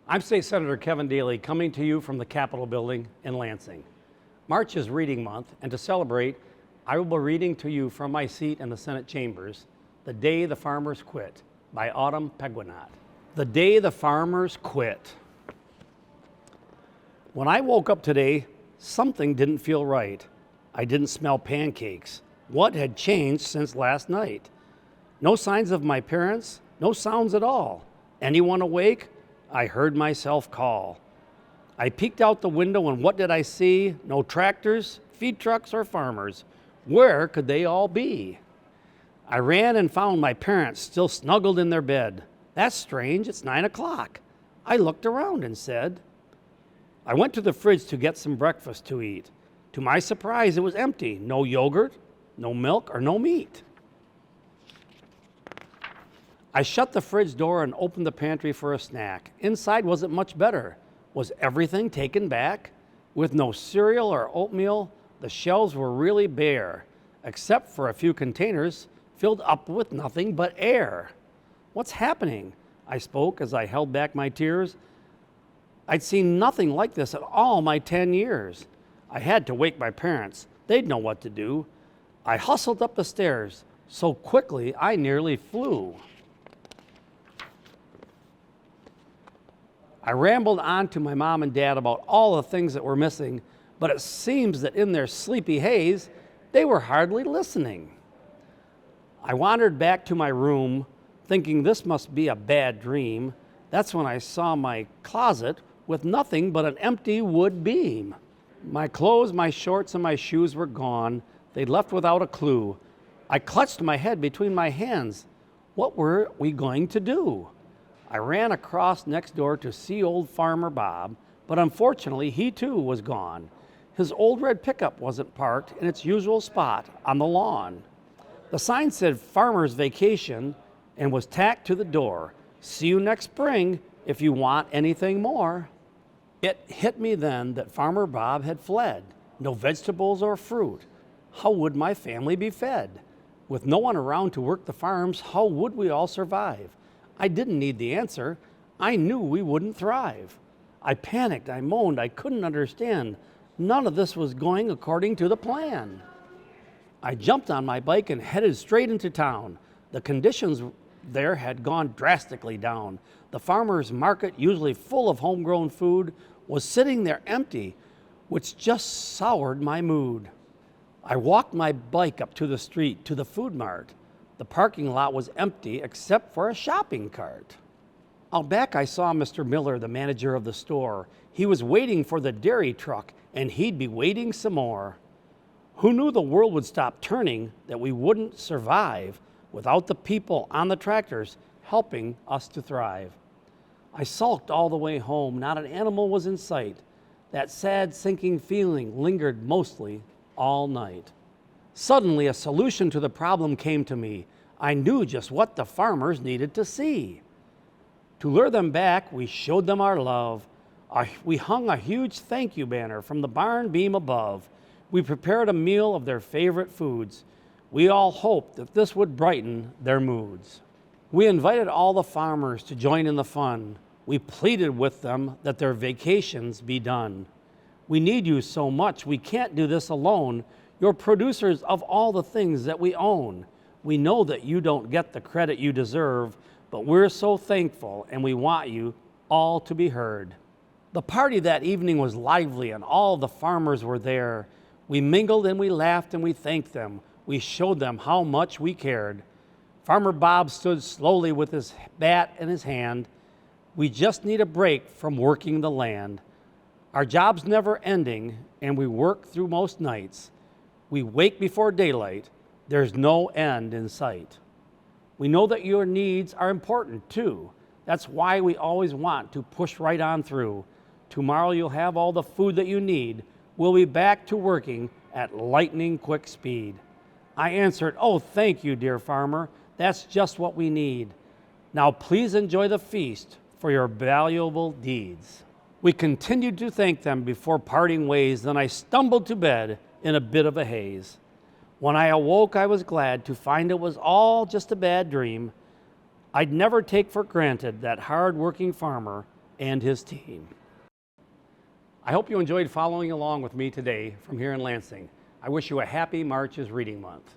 I'm State Senator Kevin Daley, coming to you from the Capitol Building in Lansing. March is Reading Month, and to celebrate, I will be reading to you from my seat in the Senate chambers, The Day the Farmers Quit by Pequignot. The Day the Farmers Quit. When I woke up today, something didn't feel right. I didn't smell pancakes. What had changed since last night? No signs of my parents, no sounds at all. Anyone awake? I heard myself call. I peeked out the window, and what did I see? No tractors, feed trucks, or farmers. Where could they all be? I ran and found my parents still snuggled in their bed. That's strange, it's 9 o'clock. I looked around and said, I went to the fridge to get some breakfast to eat. To my surprise, it was empty. No yogurt, no milk, or no meat. I shut the fridge door and opened the pantry for a snack. Inside wasn't much better. Was everything taken back? With no cereal or oatmeal, the shelves were really bare, except for a few containers filled up with nothing but air. What's happening? I spoke as I held back my tears. I'd seen nothing like this in all my 10 years. I had to wake my parents. They'd know what to do. I hustled up the stairs so quickly I nearly flew. I rambled on to my mom and dad about all the things that were missing, but it seems that in their sleepy haze, they were hardly listening. I wandered back to my room, thinking this must be a bad dream. That's when I saw my closet with nothing but an empty wood beam. My clothes, my shorts, and my shoes were gone. They'd left without a clue. I clutched my head between my hands. What were we going to do? I ran across next door to see old Farmer Bob, but unfortunately he too was gone. His old red pickup wasn't parked in its usual spot on the lawn. The sign said Farmer's Vacation and was tacked to the door. See you next spring if you want anything more. It hit me then that Farmer Bob had fled. No vegetables or fruit. How would my family be fed? With no one around to work the farms, how would we all survive? I didn't need the answer. I knew we wouldn't thrive. I panicked, I moaned, I couldn't understand. None of this was going according to the plan. I jumped on my bike and headed straight into town. The conditions there had gone drastically down. The farmer's market, usually full of homegrown food, was sitting there empty, which just soured my mood. I walked my bike up to the street, to the food mart. The parking lot was empty except for a shopping cart. Out back I saw Mr. Miller, the manager of the store. He was waiting for the dairy truck, and he'd be waiting some more. Who knew the world would stop turning, that we wouldn't survive without the people on the tractors helping us to thrive? I sulked all the way home. Not an animal was in sight. That sad, sinking feeling lingered mostly all night. Suddenly, a solution to the problem came to me. I knew just what the farmers needed to see. To lure them back, we showed them our love. We hung a huge thank you banner from the barn beam above. We prepared a meal of their favorite foods. We all hoped that this would brighten their moods. We invited all the farmers to join in the fun. We pleaded with them that their vacations be done. We need you so much, we can't do this alone. You're producers of all the things that we own. We know that you don't get the credit you deserve, but we're so thankful and we want you all to be heard. The party that evening was lively and all the farmers were there. We mingled and we laughed and we thanked them. We showed them how much we cared. Farmer Bob stood slowly with his bat in his hand. We just need a break from working the land. Our job's never ending and we work through most nights. We wake before daylight. There's no end in sight. We know that your needs are important too. That's why we always want to push right on through. Tomorrow you'll have all the food that you need. We'll be back to working at lightning quick speed. I answered, oh, thank you, dear farmer. That's just what we need. Now please enjoy the feast for your valuable deeds. We continued to thank them before parting ways. Then I stumbled to bed in a bit of a haze. When I awoke, I was glad to find it was all just a bad dream. I'd never take for granted that hard-working farmer and his team. I hope you enjoyed following along with me today from here in Lansing. I wish you a happy March is Reading Month.